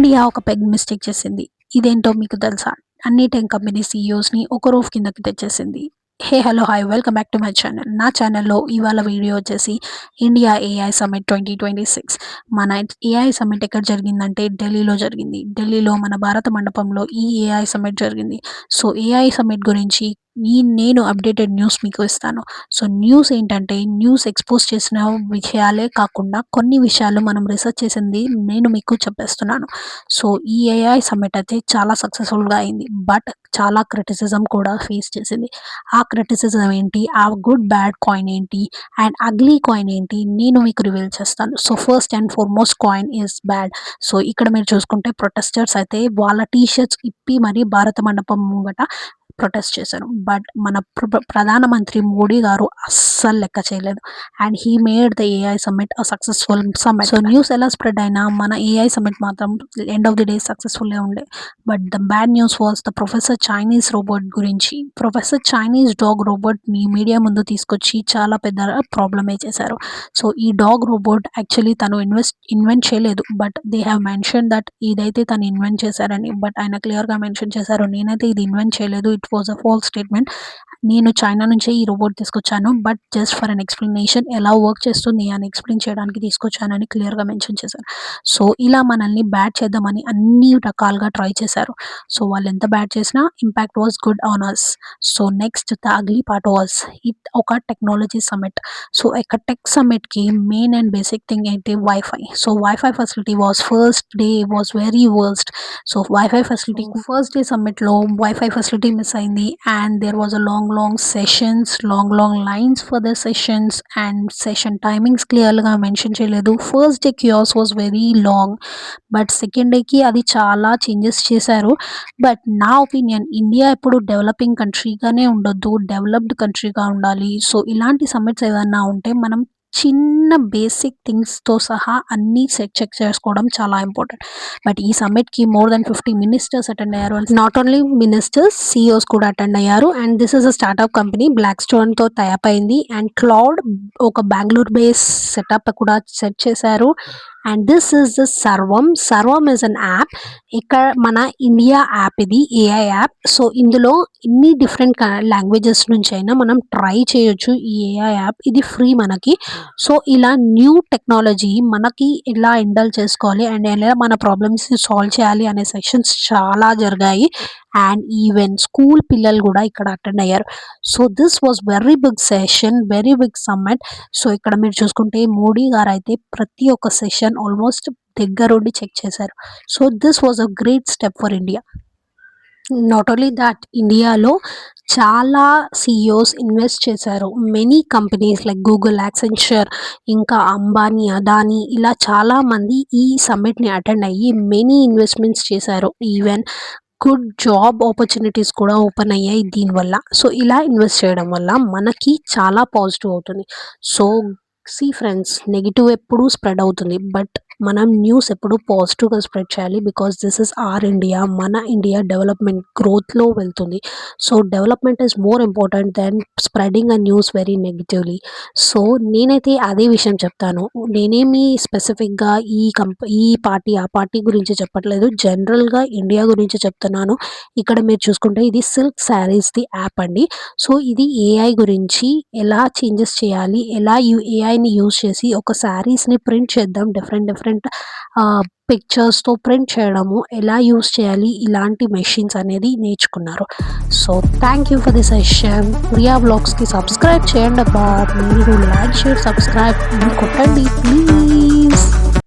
India ఒక peg mistake చేసింది. ఇదేంటో మీకు తెలుసా? అన్ని 10 కంపెనీ సీఈఓస్‌ని ఒక రూఫ్ కిందకి తెచ్చేసింది. Hello! Hi! Welcome back to my channel. నా ఛానల్‌లో ఇవాళ వీడియో వచ్చేసి ఇండియా ఏఐ సమ్మిట్ 2026. మన ఏఐ సమ్మిట్ ఎక్కడ జరిగిందంటే ఢిల్లీలో జరిగింది. ఢిల్లీలో మన భారత మండపంలో ఈ ఏఐ సమ్మిట్ జరిగింది. సో, ఏఐ సమ్మిట్ గురించి నేను అప్డేటెడ్ న్యూస్ మీకు ఇస్తాను. సో, న్యూస్ ఏంటంటే న్యూస్ ఎక్స్‌పోజ్ చేసిన విషయాలే కాకుండా కొన్ని విషయాలు మనం రిసర్చ్ చేసింది నేను మీకు చెప్పేస్తున్నాను. సో, ఈ ఏఐ సమ్మిట్ అయితే చాలా సక్సెస్‌ఫుల్‌గా అయింది. బట్ చాలా క్రిటిసిజం కూడా ఫేస్ చేసింది. ఆ క్రిటిసిజం ఏంటి? ఆ గుడ్, బ్యాడ్ కాయిన్ ఏంటి? అండ్ అగ్లీ కాయిన్ ఏంటి? నేను మీకు రివీల్ చేస్తాను. So, first and foremost coin is bad. So, ఇక్కడ మీరు చూసుకుంటే ప్రొటెస్టర్స్ అయితే వాళ్ళ టీ షర్ట్స్ ఇప్పి మరి భారత మండపం ముంగట ప్రొటెస్ట్ చేశారు. బట్ మన ప్రధానమంత్రి మోడీ గారు అస్సలు లెక్క చేయలేదు. And he made the AI summit a successful summit. So, news ఎలా స్ప్రెడ్ అయినా మన ఏఐ సమ్మిట్ మాత్రం ఎండ్ ఆఫ్ ది డే సక్సెస్‌ఫుల్లే ఉండే. But the bad news was the professor Chinese robot గురించి. ప్రొఫెసర్ చైనీస్ డాగ్ రోబోట్‌ని మీడియా ముందు తీసుకొచ్చి చాలా పెద్ద ప్రాబ్లమే చేశారు. సో, ఈ డాగ్ రోబోట్ యాక్చువల్లీ తను ఇన్వెంట్ చేయలేదు. But they have mention that ఇదైతే తను ఇన్వెంట్ చేశారని. బట్ ఆయన క్లియర్‌గా మెన్షన్ చేశారు. నేనైతే ఇది ఇన్వెంట్ చేయలేదు. It was a false statement. నేను చైనా నుంచే ఈ రోబోట్ తీసుకొచ్చాను. But just for an explanation ఎలా వర్క్ చేస్తుంది అని ఎక్స్‌ప్లెయిన్ చేయడానికి తీసుకొచ్చానని క్లియర్‌గా మెన్షన్ చేశారు. సో, ఇలా మనల్ని బ్యాడ్ చేద్దామని అన్ని రకాలుగా ట్రై చేశారు. సో, వాళ్ళు ఎంత బ్యాడ్ చేసినా impact was good on us. So, next the ugly part was it ఒక టెక్నాలజీ సమ్మిట్. సో, ఒక టెక్ సమ్మిట్‌కి మెయిన్ అండ్ బేసిక్ థింగ్ ఏంటి? Wifi. So, wifi facility was first day was very worst. So, wifi facility first day సమ్మిట్‌లో wifi facility miss అయింది. And there was a long sessions, long lines for the sessions and session timings క్లియర్‌గా mention చేయలేదు. First day queues was very long. But second డేకి అది చాలా changes చేశారు. But నా opinion India ఎప్పుడు డెవలపింగ్ కంట్రీగానే ఉండొద్దు. డెవలప్డ్ కంట్రీగా ఉండాలి. సో, ఇలాంటి సమ్మిట్స్ ఏదన్నా ఉంటే మనం చిన్న బేసిక్ థింగ్స్‌తో సహా అన్నీ చెక్ చేసుకోవడం చాలా ఇంపార్టెంట్. బట్ ఈ సమ్మిట్‌కి మోర్ దెన్ 50 మినిస్టర్స్ అటెండ్ అయ్యారు. నాట్ ఓన్లీ మినిస్టర్స్, సీఈఓస్ కూడా అటెండ్ అయ్యారు. And this is a startup company Black స్టోన్‌తో టై అప్ అయింది. అండ్ క్లౌడ్ ఒక బెంగుళూరు బేస్ సెటప్ కూడా సెట్ చేశారు. And this is the Sarvam. Sarvam is an app. ఇక్కడ మన ఇండియా యాప్ ఇది ఏఐ యాప్. సో, ఇందులో ఇన్ని డిఫరెంట్ లాంగ్వేజెస్ నుంచి అయినా మనం ట్రై చేయొచ్చు ఈ ఏఐ యాప్. ఇది ఫ్రీ మనకి. సో, ఇలా న్యూ టెక్నాలజీ మనకి ఎలా హ్యాండిల్ చేసుకోవాలి అండ్ ఎలా మన ప్రాబ్లమ్స్‌ని సాల్వ్ చేయాలి అనే సెషన్స్ చాలా జరిగాయి. అండ్ ఈవెన్ స్కూల్ పిల్లలు కూడా ఇక్కడ అటెండ్ అయ్యారు. So, this was very big session, very big summit. So, ఇక్కడ మీరు చూసుకుంటే మోడీ గారైతే ప్రతి ఒక్క సెషన్ ఆల్మోస్ట్ దగ్గరుండి చెక్ చేశారు. So, this was a great step for India. Not only that ఇండియాలో చాలా సీఈఓస్ ఇన్వెస్ట్ చేశారు. Many companies like Google, Accenture, ఇంకా అంబానీ, అదానీ ఇలా చాలామంది ఈ సమ్మిట్‌ని అటెండ్ అయ్యి మెనీ ఇన్వెస్ట్‌మెంట్స్ చేశారు. ఈవెన్ గుడ్ జాబ్ ఆపర్చునిటీస్ కూడా ఓపెన్ అయ్యాయి దీనివల్ల. సో, ఇలా ఇన్వెస్ట్ చేయడం వల్ల మనకి చాలా పాజిటివ్ అవుతుంది. సో, ఫ్రెండ్స్, నెగెటివ్ ఎప్పుడూ స్ప్రెడ్ అవుతుంది. బట్ మనం న్యూస్ ఎప్పుడు పాజిటివ్‌గా స్ప్రెడ్ చేయాలి. Because this is our India. మన ఇండియా డెవలప్‌మెంట్ గ్రోత్‌లో వెళ్తుంది. సో, development is more important than spreading a news very negatively. So, నేనైతే అదే విషయం చెప్తాను. నేనేమి స్పెసిఫిక్‌గా ఈ పార్టీ, ఆ పార్టీ గురించి చెప్పట్లేదు. జనరల్‌గా ఇండియా గురించి చెప్తున్నాను. ఇక్కడ మీరు చూసుకుంటే ఇది సిల్క్ శారీస్‌ది యాప్ అండి. సో, ఇది ఏఐ గురించి ఎలా చేంజెస్ చేయాలి, ఎలా ఏఐని యూజ్ చేసి ఒక శారీస్‌ని ప్రింట్ చేద్దాం. డిఫరెంట్ పిక్చర్స్‌తో ప్రింట్ చేయడము ఎలా యూజ్ చేయాలి ఇలాంటి మెషిన్స్ అనేది నేర్చుకున్నారు. So, thank you for the session. Priya వ్లాగ్స్‌కి సబ్స్క్రైబ్ చేయండబ్బా. మీరు లైక్, షేర్, సబ్స్క్రైబ్ కొట్టండి ప్లీజ్.